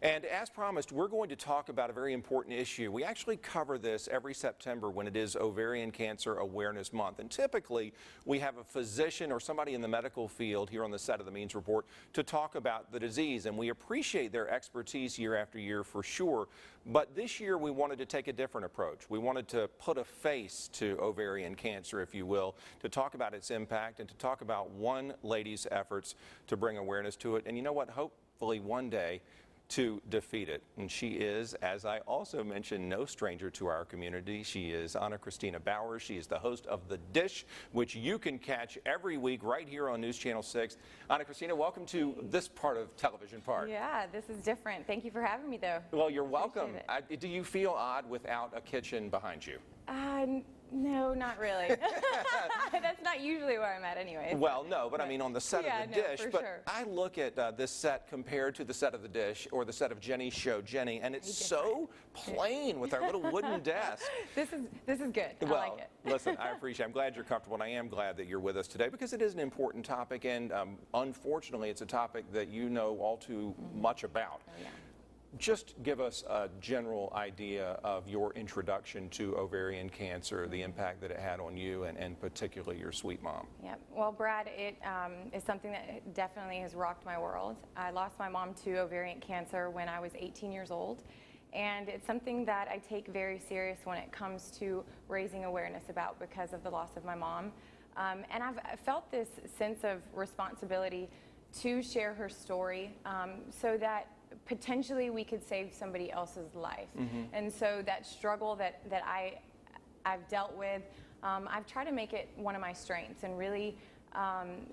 And as promised, we're going to talk about a very important issue. We actually cover this every September when it is Ovarian Cancer Awareness Month. And typically, we have a physician or somebody in the medical field here on the set of the Means Report to talk about the disease. And we appreciate their expertise year after year for sure. But this year, we wanted to take a different approach. We wanted to put a face to ovarian cancer, if you will, to talk about its impact and to talk about one lady's efforts to bring awareness to it. And you know what? Hopefully one day, to defeat it. And she is, as I also mentioned, no stranger to our community. She is Anna Christina Bowers. She is the host of The Dish, which you can catch every week right here on News Channel 6. Anna Christina, welcome to this part of Television Park. Yeah, this is different. Thank you for having me, though. Well, you're welcome. Do you feel odd without a kitchen behind you? No, not really. That's not usually where I'm at anyway. Well, no, but I mean on the set of The Dish. For but sure. I look at this set compared to the set of The Dish or the set of Jenny's show, Jenny, and it's so plain with our little wooden desk. This is good. Well, I like it. Listen, I appreciate it. I'm glad you're comfortable, and I am glad that you're with us today because it is an important topic, and unfortunately, it's a topic that you know all too much about. Oh, yeah. Just give us a general idea of your introduction to ovarian cancer, the impact that it had on you, and particularly your sweet mom. Yep. Well, Brad, it is something that definitely has rocked my world. I lost my mom to ovarian cancer when I was 18 years old. And it's something that I take very serious when it comes to raising awareness about because of the loss of my mom. And I've felt this sense of responsibility to share her story so that potentially we could save somebody else's life. And so that struggle that I've dealt with, I've tried to make it one of my strengths and really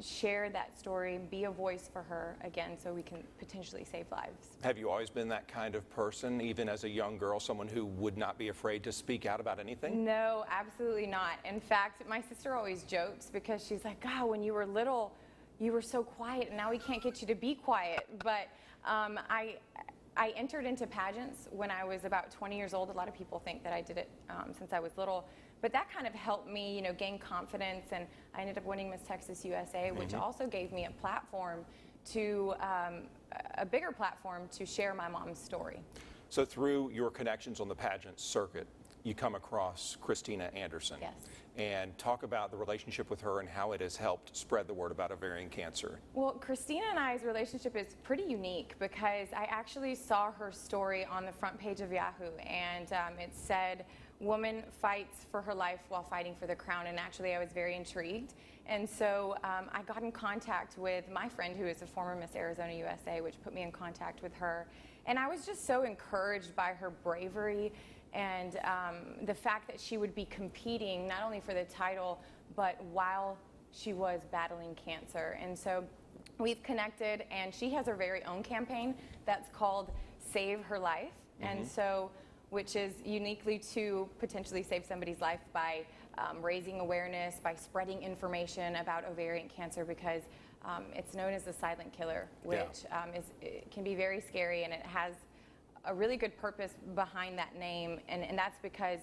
share that story, be a voice for her again so we can potentially save lives. Have you always been that kind of person, even as a young girl, someone who would not be afraid to speak out about anything? No, absolutely not. In fact, my sister always jokes because she's like, God, when you were little, you were so quiet, and now we can't get you to be quiet. But I entered into pageants when I was about 20 years old. A lot of people think that I did it since I was little, but that kind of helped me, gain confidence, and I ended up winning Miss Texas USA, which also gave me a platform to, a bigger platform to share my mom's story. So through your connections on the pageant circuit, you come across Christina Anderson. Yes. And talk about the relationship with her and how it has helped spread the word about ovarian cancer. Well, Christina and I's relationship is pretty unique because I actually saw her story on the front page of Yahoo, and it said, "Woman fights for her life while fighting for the crown," and actually I was very intrigued. And so I got in contact with my friend who is a former Miss Arizona USA, which put me in contact with her. And I was just so encouraged by her bravery and the fact that she would be competing not only for the title, but while she was battling cancer. And so we've connected, and she has her very own campaign that's called Save Her Life. And so, which is uniquely to potentially save somebody's life by raising awareness, by spreading information about ovarian cancer, because it's known as the silent killer, which it can be very scary, and it has a really good purpose behind that name, and that's because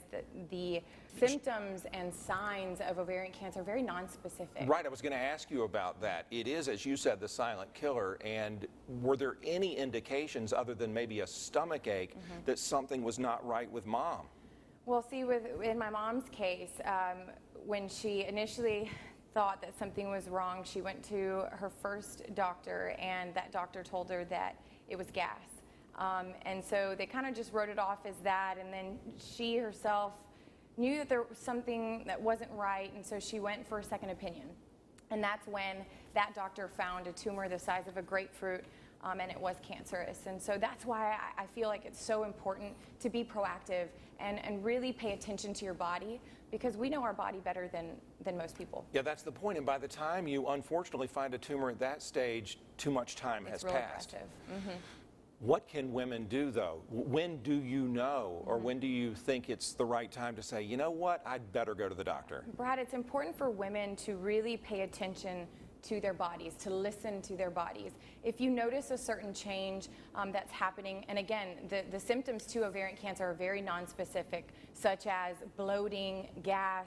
the symptoms and signs of ovarian cancer are very nonspecific. Right, I was going to ask you about that. It is, as you said, the silent killer, and were there any indications other than maybe a stomach ache that something was not right with Mom? Well, see, in my mom's case, when she initially thought that something was wrong, she went to her first doctor, and that doctor told her that it was gas. And so they kind of just wrote it off as that, and then she herself knew that there was something that wasn't right, and so she went for a second opinion. And that's when that doctor found a tumor the size of a grapefruit, and it was cancerous. And so that's why I feel like it's so important to be proactive and really pay attention to your body, because we know our body better than most people. Yeah, that's the point. And by the time you unfortunately find a tumor at that stage, too much time has passed. Aggressive. What can women do, though? When do you know, or when do you think it's the right time to say, you know what, I'd better go to the doctor? Brad, it's important for women to really pay attention to their bodies, to listen to their bodies. If you notice a certain change that's happening, and again, the symptoms to ovarian cancer are very nonspecific, such as bloating, gas,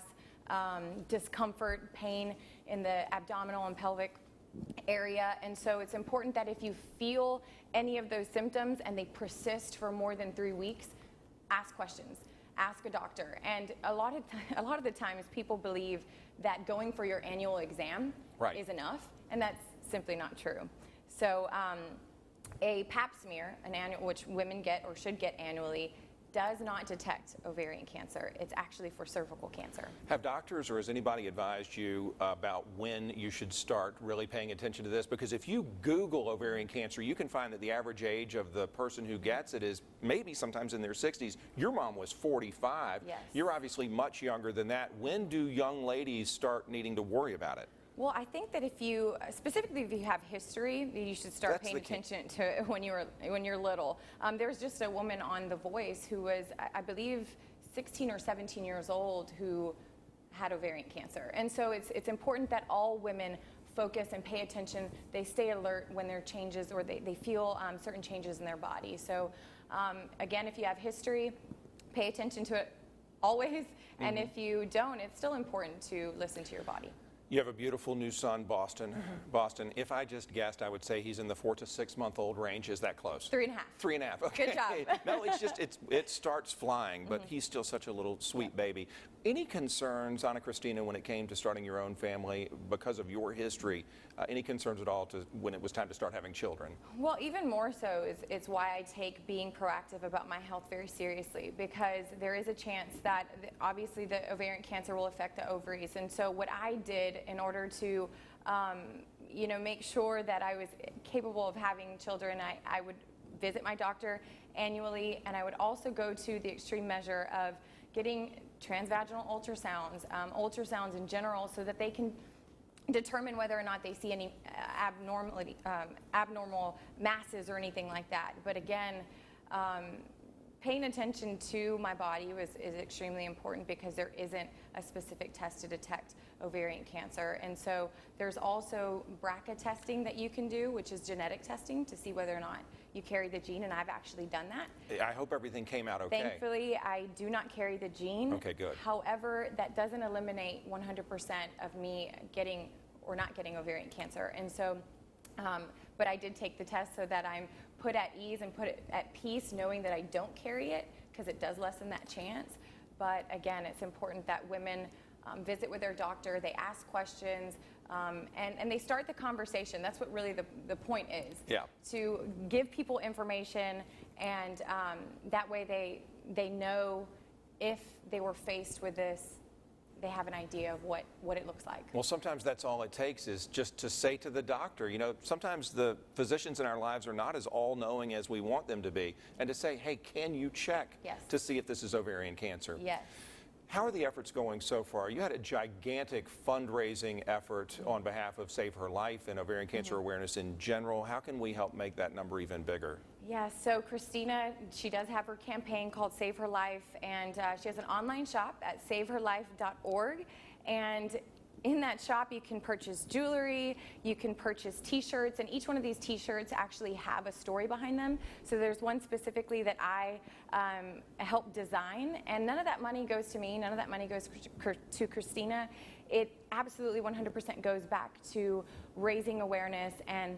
discomfort, pain in the abdominal and pelvic area. And so it's important that if you feel any of those symptoms and they persist for more than 3 weeks, ask questions, ask a doctor. And a lot of the times people believe that going for your annual exam is enough, and that's simply not true. So a pap smear, which women get or should get annually, does not detect ovarian cancer. It's actually for cervical cancer. Have doctors or has anybody advised you about when you should start really paying attention to this? Because if you Google ovarian cancer, you can find that the average age of the person who gets it is maybe sometimes in their 60s. Your mom was 45. Yes. You're obviously much younger than that. When do young ladies start needing to worry about it? Well, I think that specifically if you have history, you should start paying attention to it when you're little. There's just a woman on The Voice who was, I believe, 16 or 17 years old who had ovarian cancer. And so it's important that all women focus and pay attention. They stay alert when there are changes or they feel certain changes in their body. So again, if you have history, pay attention to it always. And if you don't, it's still important to listen to your body. You have a beautiful new son, Boston. Boston, if I just guessed, I would say he's in the 4 to 6 month old range. Is that close? 3.5. 3.5. Okay. Good job. No, it's just it starts flying, but he's still such a little sweet baby. Any concerns, Anna Christina, when it came to starting your own family because of your history? Any concerns at all when it was time to start having children? Well, even more so it's why I take being proactive about my health very seriously, because there is a chance that obviously the ovarian cancer will affect the ovaries. And so what I did in order to make sure that I was capable of having children, I would visit my doctor annually, and I would also go to the extreme measure of getting transvaginal ultrasounds, ultrasounds in general, so that they can determine whether or not they see any abnormal masses or anything like that. But again, paying attention to my body is extremely important, because there isn't a specific test to detect ovarian cancer. And so there's also BRCA testing that you can do, which is genetic testing to see whether or not you carry the gene, and I've actually done that. I hope everything came out okay. Thankfully, I do not carry the gene. Okay, good. However, that doesn't eliminate 100% of me getting or not getting ovarian cancer. And so, but I did take the test so that I'm put at ease and put at peace knowing that I don't carry it, because it does lessen that chance. But again, it's important that women visit with their doctor, they ask questions, and they start the conversation. That's what really the point is. Yeah. To give people information, and that way they know if they were faced with this, they have an idea of what it looks like. Well, sometimes that's all it takes, is just to say to the doctor, sometimes the physicians in our lives are not as all-knowing as we want them to be, and to say, hey, can you check to see if this is ovarian cancer? Yes. How are the efforts going so far? You had a gigantic fundraising effort on behalf of Save Her Life and ovarian cancer awareness in general. How can we help make that number even bigger? Yeah, so Christina, she does have her campaign called Save Her Life, and she has an online shop at saveherlife.org. And in that shop, you can purchase jewelry, you can purchase t-shirts, and each one of these t-shirts actually have a story behind them. So there's one specifically that I helped design, and none of that money goes to me, none of that money goes to Christina. It absolutely 100% goes back to raising awareness and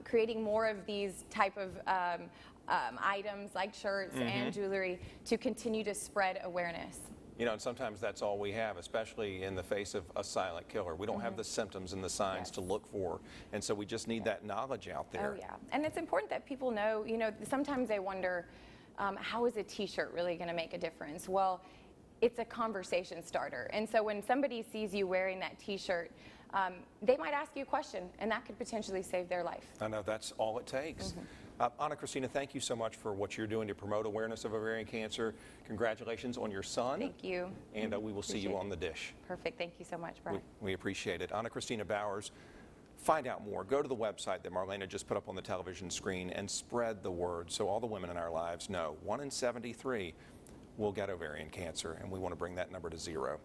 creating more of these type of items like shirts and jewelry to continue to spread awareness. And sometimes that's all we have, especially in the face of a silent killer. We don't have the symptoms and the signs to look for, and so we just need that knowledge out there. Oh, yeah. And it's important that people know, sometimes they wonder, how is a t-shirt really going to make a difference? Well, it's a conversation starter. And so when somebody sees you wearing that t-shirt, they might ask you a question, and that could potentially save their life. I know, that's all it takes. Anna Christina, thank you so much for what you're doing to promote awareness of ovarian cancer. Congratulations on your son. Thank you. And we will see you on the dish. Perfect. Thank you so much, Brian. We appreciate it. Anna Christina Bowers, find out more. Go to the website that Marlena just put up on the television screen and spread the word so all the women in our lives know 1 in 73 will get ovarian cancer, and we want to bring that number to 0.